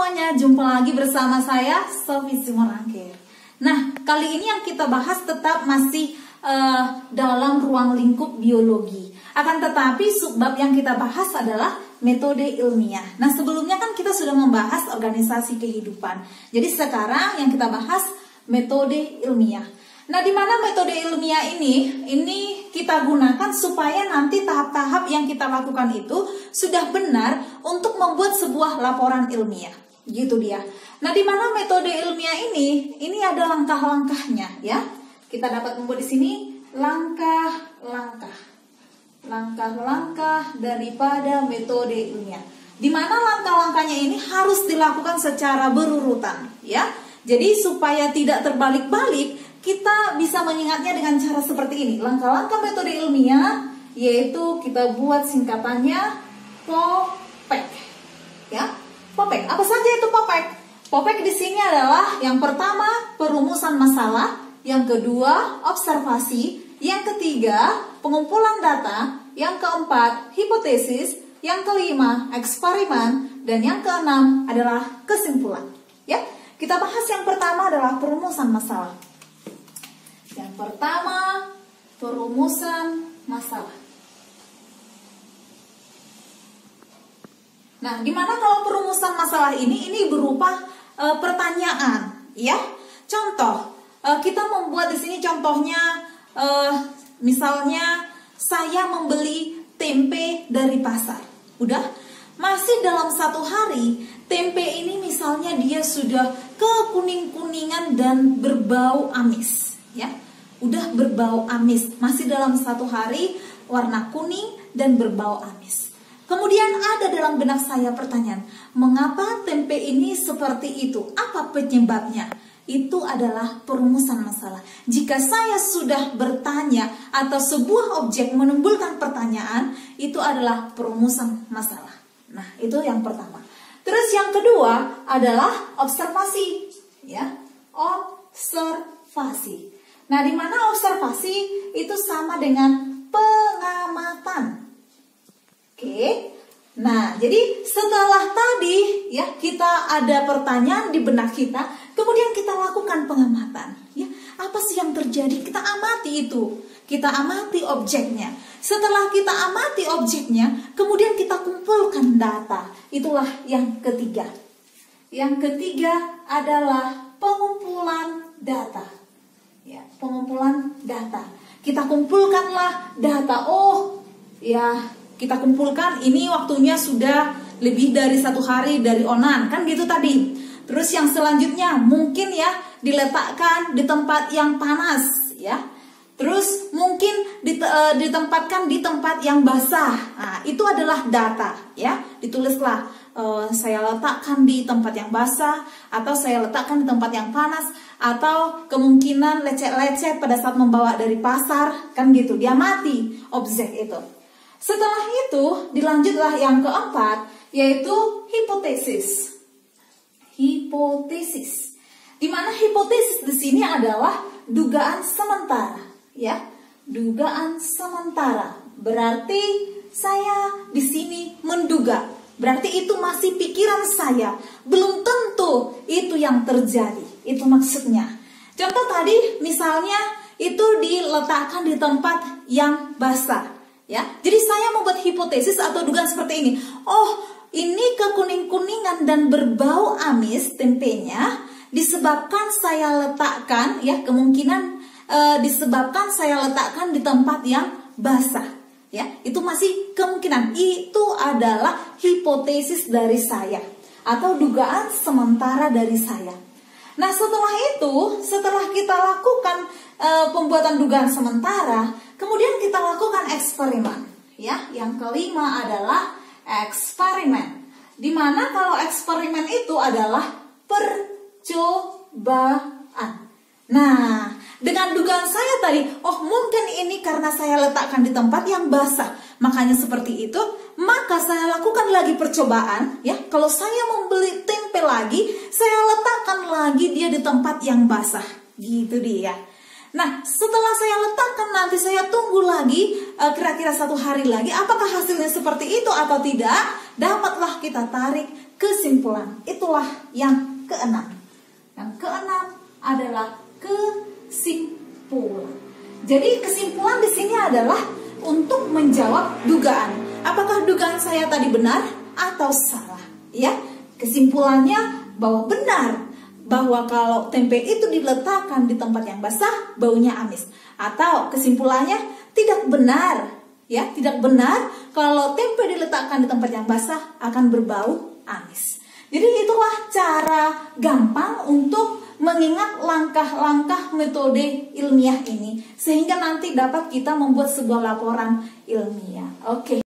semuanya, jumpa lagi bersama saya Sofi Simorangkir. Nah, kali ini yang kita bahas tetap masih dalam ruang lingkup biologi. Akan tetapi subbab yang kita bahas adalah metode ilmiah. Nah, sebelumnya kan kita sudah membahas organisasi kehidupan. Jadi sekarang yang kita bahas metode ilmiah. Nah, di mana metode ilmiah ini kita gunakan supaya nanti tahap-tahap yang kita lakukan itu sudah benar untuk membuat sebuah laporan ilmiah. Gitu dia. Nah, di mana metode ilmiah ini ada langkah-langkahnya ya. Kita dapat membuat di sini langkah-langkah daripada metode ilmiah. Di mana langkah-langkahnya ini harus dilakukan secara berurutan ya. Jadi supaya tidak terbalik-balik, kita bisa mengingatnya dengan cara seperti ini. Langkah-langkah metode ilmiah yaitu kita buat singkatannya POPEK. Ya, POPEK. Apa saja itu POPEK? POPEK di sini adalah yang pertama perumusan masalah, yang kedua observasi, yang ketiga pengumpulan data, yang keempat hipotesis, yang kelima eksperimen, dan yang keenam adalah kesimpulan. Ya, kita bahas yang pertama adalah perumusan masalah. Yang pertama, perumusan masalah. Nah, dimana kalau perumusan masalah ini berupa pertanyaan, ya. Contoh, kita membuat di sini contohnya, misalnya saya membeli tempe dari pasar. Udah, masih dalam satu hari, tempe ini misalnya dia sudah kekuning-kuningan dan berbau amis, ya. Udah berbau amis, masih dalam satu hari warna kuning dan berbau amis. Kemudian ada dalam benak saya pertanyaan, mengapa tempe ini seperti itu? Apa penyebabnya? Itu adalah perumusan masalah. Jika saya sudah bertanya atau sebuah objek menimbulkan pertanyaan, itu adalah perumusan masalah. Nah, itu yang pertama. Terus yang kedua adalah observasi, ya. Observasi. Nah, di mana observasi itu sama dengan pengamatan. Oke. Nah, jadi setelah tadi ya kita ada pertanyaan di benak kita, kemudian kita lakukan pengamatan. Ya, apa sih yang terjadi? Kita amati itu. Kita amati objeknya. Setelah kita amati objeknya, kemudian kita kumpulkan data. Itulah yang ketiga. Yang ketiga adalah pengumpulan data. Ya, pengumpulan data. Kita kumpulkanlah data. Oh, ya, kita kumpulkan ini waktunya sudah lebih dari satu hari dari onan, kan gitu tadi. Terus yang selanjutnya mungkin ya diletakkan di tempat yang panas, ya. Terus mungkin ditempatkan di tempat yang basah. Nah, itu adalah data, ya. Ditulislah. Saya letakkan di tempat yang basah, atau saya letakkan di tempat yang panas, atau kemungkinan lecet-lecet pada saat membawa dari pasar, kan gitu. Dia mati objek itu. Setelah itu dilanjutlah yang keempat, yaitu hipotesis. Hipotesis. Di mana hipotesis di sini adalah dugaan sementara, ya. Dugaan sementara. Berarti saya di sini menduga. Berarti itu masih pikiran saya, belum tentu itu yang terjadi. Itu maksudnya. Contoh tadi misalnya itu diletakkan di tempat yang basah, ya. Jadi saya membuat hipotesis atau dugaan seperti ini. Oh, ini kekuning-kuningan dan berbau amis tempenya disebabkan saya letakkan, ya, kemungkinan disebabkan saya letakkan di tempat yang basah. Ya, itu masih kemungkinan. Itu adalah hipotesis dari saya atau dugaan sementara dari saya. Nah, setelah kita lakukan pembuatan dugaan sementara, kemudian kita lakukan eksperimen. Ya, yang kelima adalah eksperimen. Dimana kalau eksperimen itu adalah percobaan. Nah, dengan dugaan saya tadi, oh mungkin ini karena saya letakkan di tempat yang basah, makanya seperti itu, maka saya lakukan lagi percobaan, ya. Kalau saya membeli tempe lagi, saya letakkan lagi dia di tempat yang basah, gitu dia. Nah, setelah saya letakkan nanti saya tunggu lagi, kira-kira 1 hari lagi, apakah hasilnya seperti itu atau tidak? Dapatlah kita tarik kesimpulan. Itulah yang keenam. Yang keenam adalah kesimpulan. Jadi kesimpulan di sini adalah untuk menjawab dugaan. Apakah dugaan saya tadi benar atau salah? Ya, kesimpulannya bahwa benar, bahwa kalau tempe itu diletakkan di tempat yang basah, baunya amis. Atau kesimpulannya tidak benar, ya, tidak benar kalau tempe diletakkan di tempat yang basah akan berbau amis. Jadi itulah cara gampang untuk mengingat langkah-langkah metode ilmiah ini, sehingga nanti dapat kita membuat sebuah laporan ilmiah. Oke.